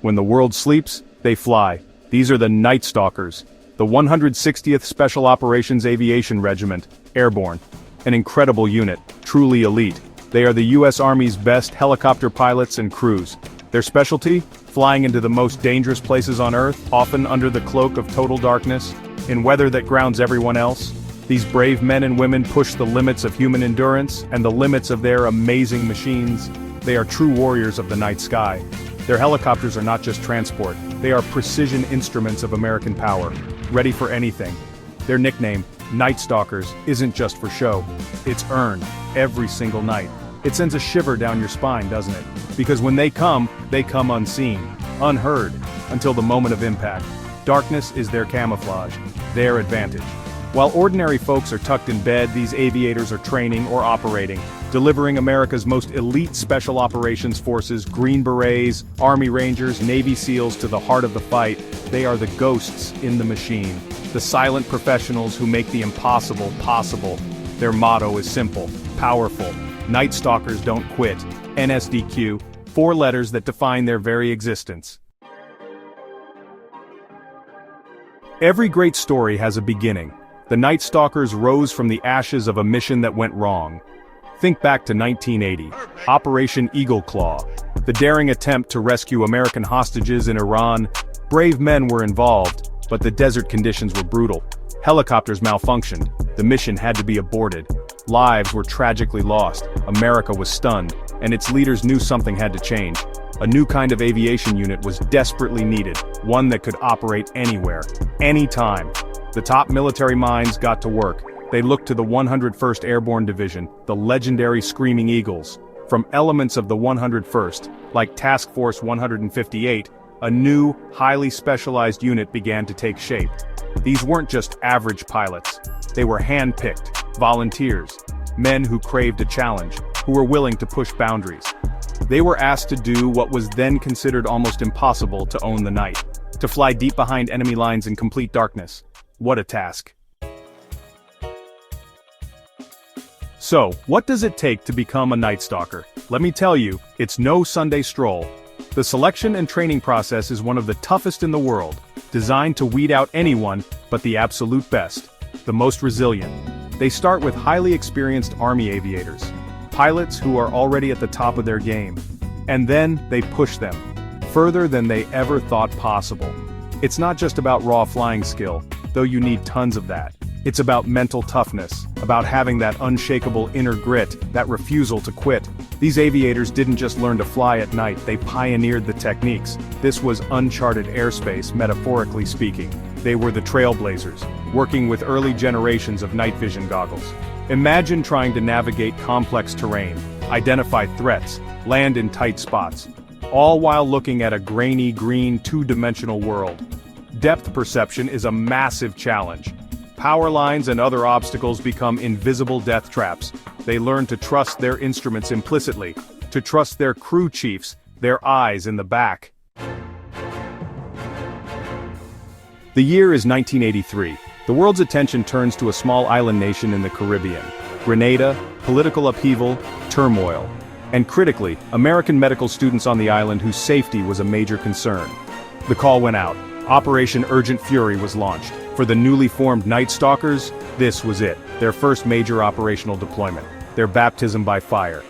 When the world sleeps, they fly. These are the Night Stalkers, the 160th Special Operations Aviation Regiment, Airborne. An incredible unit, truly elite. They are the U.S. Army's best helicopter pilots and crews. Their specialty? Flying into the most dangerous places on Earth, often under the cloak of total darkness, in weather that grounds everyone else. These brave men and women push the limits of human endurance and the limits of their amazing machines. They are true warriors of the night sky. Their helicopters are not just transport, they are precision instruments of American power, ready for anything. Their nickname, Night Stalkers, isn't just for show. It's earned, every single night. It sends a shiver down your spine, doesn't it? Because when they come unseen, unheard, until the moment of impact. Darkness is their camouflage, their advantage. While ordinary folks are tucked in bed, these aviators are training or operating, delivering America's most elite special operations forces, Green Berets, Army Rangers, Navy SEALs to the heart of the fight. They are the ghosts in the machine, the silent professionals who make the impossible possible. Their motto is simple, powerful. Night Stalkers Don't Quit, NSDQ, 4 letters that define their very existence. Every great story has a beginning. The Night Stalkers rose from the ashes of a mission that went wrong. Think back to 1980, Operation Eagle Claw, the daring attempt to rescue American hostages in Iran. Brave men were involved, but the desert conditions were brutal. Helicopters malfunctioned, the mission had to be aborted. Lives were tragically lost, America was stunned, and its leaders knew something had to change. A new kind of aviation unit was desperately needed, one that could operate anywhere, anytime. The top military minds got to work. They looked to the 101st Airborne Division, the legendary Screaming Eagles. From elements of the 101st, like Task Force 158, a new, highly specialized unit began to take shape. These weren't just average pilots. They were hand-picked, volunteers, men who craved a challenge, who were willing to push boundaries. They were asked to do what was then considered almost impossible: to own the night, to fly deep behind enemy lines in complete darkness. What a task. So, what does it take to become a Night Stalker? Let me tell you, it's no Sunday stroll. The selection and training process is one of the toughest in the world, designed to weed out anyone but the absolute best, the most resilient. They start with highly experienced Army aviators, pilots who are already at the top of their game. And then they push them, further than they ever thought possible. It's not just about raw flying skill, though you need tons of that. It's about mental toughness, about having that unshakable inner grit, that refusal to quit. These aviators didn't just learn to fly at night, they pioneered the techniques. This was uncharted airspace, metaphorically speaking. They were the trailblazers, working with early generations of night vision goggles. Imagine trying to navigate complex terrain, identify threats, land in tight spots, all while looking at a grainy green two-dimensional world. Depth perception is a massive challenge. Power lines and other obstacles become invisible death traps. They learn to trust their instruments implicitly, to trust their crew chiefs, their eyes in the back. The year is 1983. The world's attention turns to a small island nation in the Caribbean. Grenada, political upheaval, turmoil. And critically, American medical students on the island whose safety was a major concern. The call went out. Operation Urgent Fury was launched. For the newly formed Night Stalkers, this was it, their first major operational deployment, their baptism by fire.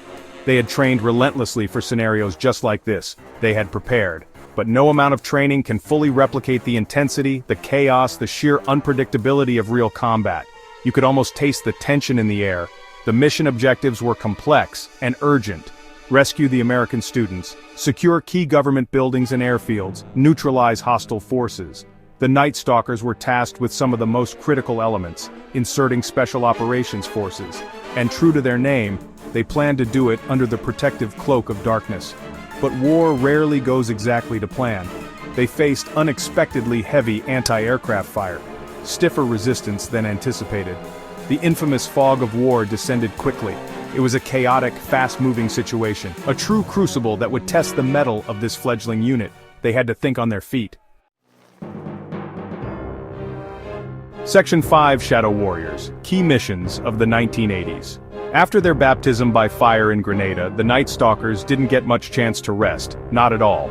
They had trained relentlessly for scenarios just like this. They had prepared. But no amount of training can fully replicate the intensity, the chaos, the sheer unpredictability of real combat. You could almost taste the tension in the air. The mission objectives were complex and urgent. Rescue the American students, secure key government buildings and airfields, neutralize hostile forces. The Night Stalkers were tasked with some of the most critical elements, inserting special operations forces. And true to their name, they planned to do it under the protective cloak of darkness. But war rarely goes exactly to plan. They faced unexpectedly heavy anti-aircraft fire, stiffer resistance than anticipated. The infamous fog of war descended quickly. It was a chaotic, fast-moving situation, a true crucible that would test the mettle of this fledgling unit. They had to think on their feet. Section 5 Shadow Warriors, Key Missions of the 1980s. After their baptism by fire in Grenada, the Night Stalkers didn't get much chance to rest, not at all.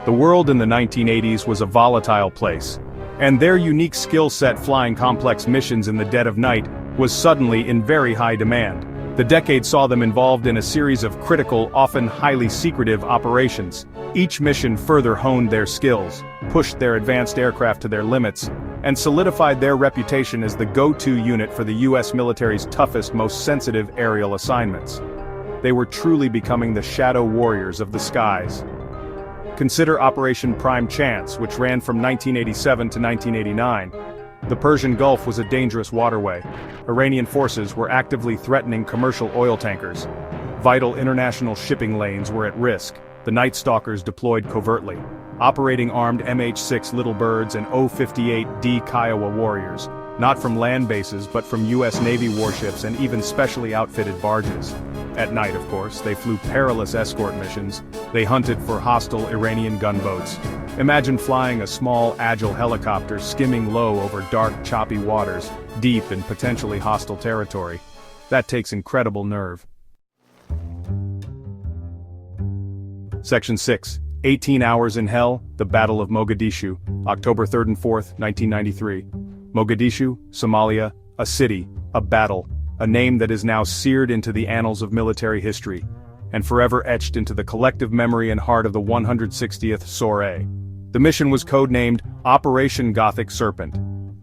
The world in the 1980s was a volatile place, and their unique skill set flying complex missions in the dead of night was suddenly in very high demand. The decade saw them involved in a series of critical, often highly secretive operations. Each mission further honed their skills, pushed their advanced aircraft to their limits, and solidified their reputation as the go-to unit for the US military's toughest, most sensitive aerial assignments. They were truly becoming the shadow warriors of the skies. Consider Operation Prime Chance, which ran from 1987 to 1989. The Persian Gulf was a dangerous waterway. Iranian forces were actively threatening commercial oil tankers. Vital international shipping lanes were at risk. The Night Stalkers deployed covertly, operating armed MH-6 Little Birds and O-58D Kiowa warriors, not from land bases but from US Navy warships and even specially outfitted barges. At night, of course, they flew perilous escort missions. They hunted for hostile Iranian gunboats. Imagine flying a small, agile helicopter skimming low over dark, choppy waters, deep in potentially hostile territory. That takes incredible nerve. Section 6. 18 Hours in Hell, the Battle of Mogadishu, October 3rd and 4th, 1993. Mogadishu, Somalia, a city, a battle, a name that is now seared into the annals of military history, and forever etched into the collective memory and heart of the 160th SOAR. The mission was codenamed Operation Gothic Serpent.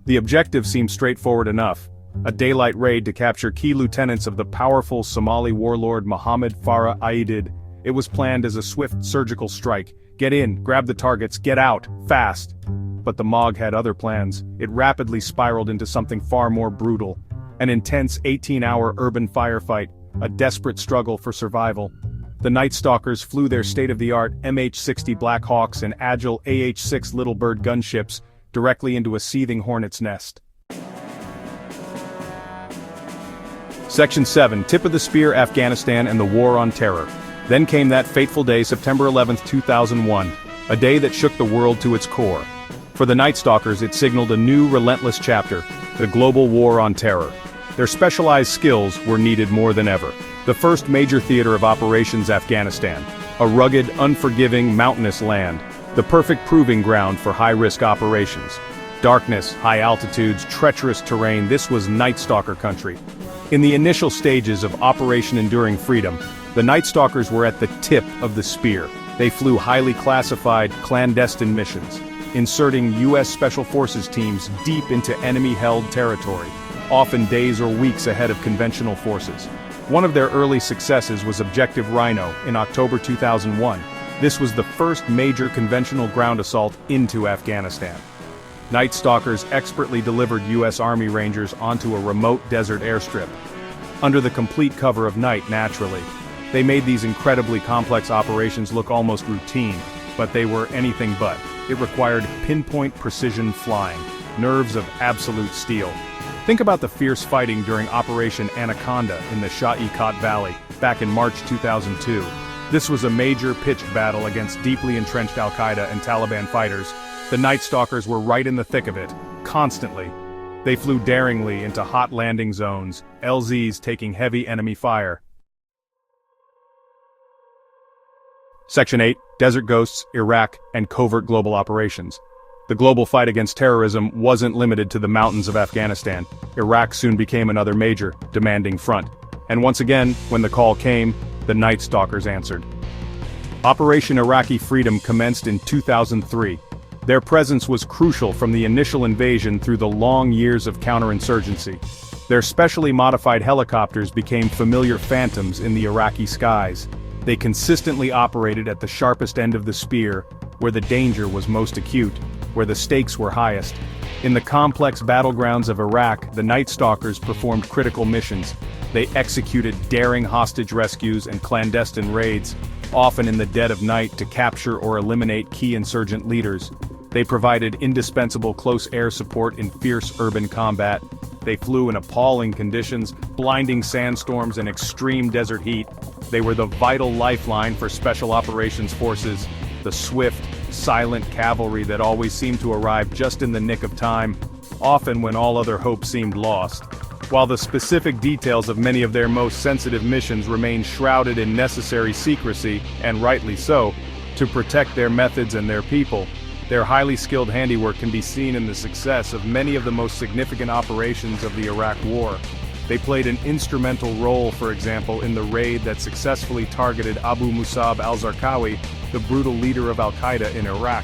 The objective seemed straightforward enough: a daylight raid to capture key lieutenants of the powerful Somali warlord Mohammed Farah Aidid. It was planned as a swift surgical strike. Get in, grab the targets, get out, fast. But the MOG had other plans. It rapidly spiraled into something far more brutal. An intense 18-hour urban firefight, a desperate struggle for survival. The Night Stalkers flew their state-of-the-art MH-60 Black Hawks and agile AH-6 Little Bird gunships directly into a seething hornet's nest. Section 7. Tip of the Spear: Afghanistan and the War on Terror. Then came that fateful day, September 11, 2001, a day that shook the world to its core. For the Night Stalkers, it signaled a new, relentless chapter, the global war on terror. Their specialized skills were needed more than ever. The first major theater of operations, Afghanistan, a rugged, unforgiving, mountainous land, the perfect proving ground for high-risk operations. Darkness, high altitudes, treacherous terrain, this was Night Stalker country. In the initial stages of Operation Enduring Freedom, the Night Stalkers were at the tip of the spear. They flew highly classified, clandestine missions, inserting US Special Forces teams deep into enemy-held territory, often days or weeks ahead of conventional forces. One of their early successes was Objective Rhino in October 2001. This was the first major conventional ground assault into Afghanistan. Night Stalkers expertly delivered US Army Rangers onto a remote desert airstrip. Under the complete cover of night, naturally. They made these incredibly complex operations look almost routine, but they were anything but. It required pinpoint precision flying, nerves of absolute steel. Think about the fierce fighting during Operation Anaconda in the Shah-e-Khat Valley, back in March 2002. This was a major pitched battle against deeply entrenched Al-Qaeda and Taliban fighters. The Night Stalkers were right in the thick of it, constantly. They flew daringly into hot landing zones, LZs taking heavy enemy fire. Section 8. Desert Ghosts, Iraq, and Covert Global Operations. The global fight against terrorism wasn't limited to the mountains of Afghanistan. Iraq soon became another major, demanding front. And once again, when the call came, the Night Stalkers answered. Operation Iraqi Freedom commenced in 2003. Their presence was crucial from the initial invasion through the long years of counterinsurgency. Their specially modified helicopters became familiar phantoms in the Iraqi skies. They consistently operated at the sharpest end of the spear, where the danger was most acute, where the stakes were highest. In the complex battlegrounds of Iraq, the Night Stalkers performed critical missions. They executed daring hostage rescues and clandestine raids, often in the dead of night, to capture or eliminate key insurgent leaders. They provided indispensable close air support in fierce urban combat. They flew in appalling conditions, blinding sandstorms and extreme desert heat. They were the vital lifeline for Special Operations Forces, the swift, silent cavalry that always seemed to arrive just in the nick of time, often when all other hope seemed lost. While the specific details of many of their most sensitive missions remain shrouded in necessary secrecy, and rightly so, to protect their methods and their people. Their highly skilled handiwork can be seen in the success of many of the most significant operations of the Iraq War. They played an instrumental role, for example, in the raid that successfully targeted Abu Musab al-Zarqawi, the brutal leader of al-Qaeda in Iraq.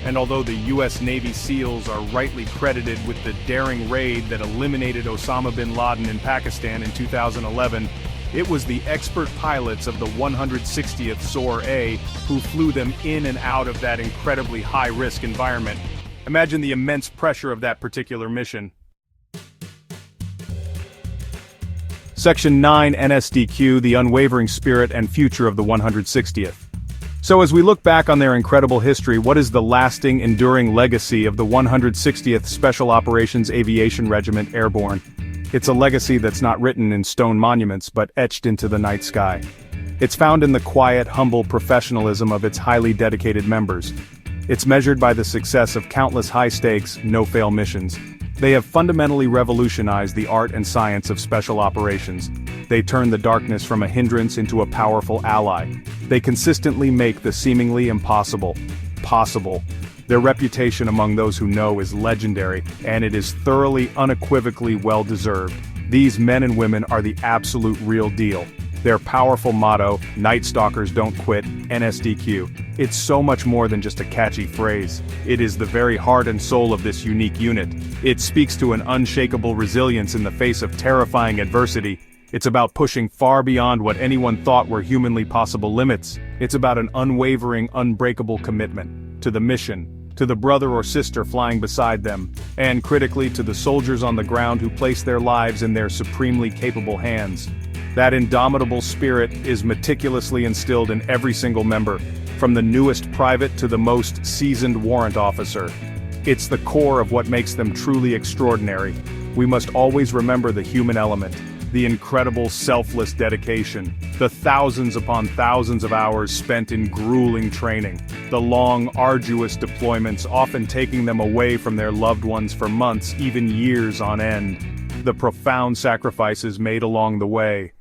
And although the US Navy SEALs are rightly credited with the daring raid that eliminated Osama bin Laden in Pakistan in 2011, it was the expert pilots of the 160th SOAR A who flew them in and out of that incredibly high-risk environment. Imagine the immense pressure of that particular mission. Section 9 NSDQ, the unwavering spirit and future of the 160th. So as we look back on their incredible history, what is the lasting, enduring legacy of the 160th Special Operations Aviation Regiment Airborne? It's a legacy that's not written in stone monuments but etched into the night sky. It's found in the quiet, humble professionalism of its highly dedicated members. It's measured by the success of countless high-stakes, no-fail missions. They have fundamentally revolutionized the art and science of special operations. They turn the darkness from a hindrance into a powerful ally. They consistently make the seemingly impossible possible. Their reputation among those who know is legendary, and it is thoroughly, unequivocally well-deserved. These men and women are the absolute real deal. Their powerful motto, Night Stalkers Don't Quit, NSDQ. It's so much more than just a catchy phrase. It is the very heart and soul of this unique unit. It speaks to an unshakable resilience in the face of terrifying adversity. It's about pushing far beyond what anyone thought were humanly possible limits. It's about an unwavering, unbreakable commitment to the mission, to the brother or sister flying beside them, and critically to the soldiers on the ground who place their lives in their supremely capable hands. That indomitable spirit is meticulously instilled in every single member, from the newest private to the most seasoned warrant officer. It's the core of what makes them truly extraordinary. We must always remember the human element, the incredible selfless dedication, the thousands upon thousands of hours spent in grueling training, the long, arduous deployments often taking them away from their loved ones for months, even years on end, the profound sacrifices made along the way.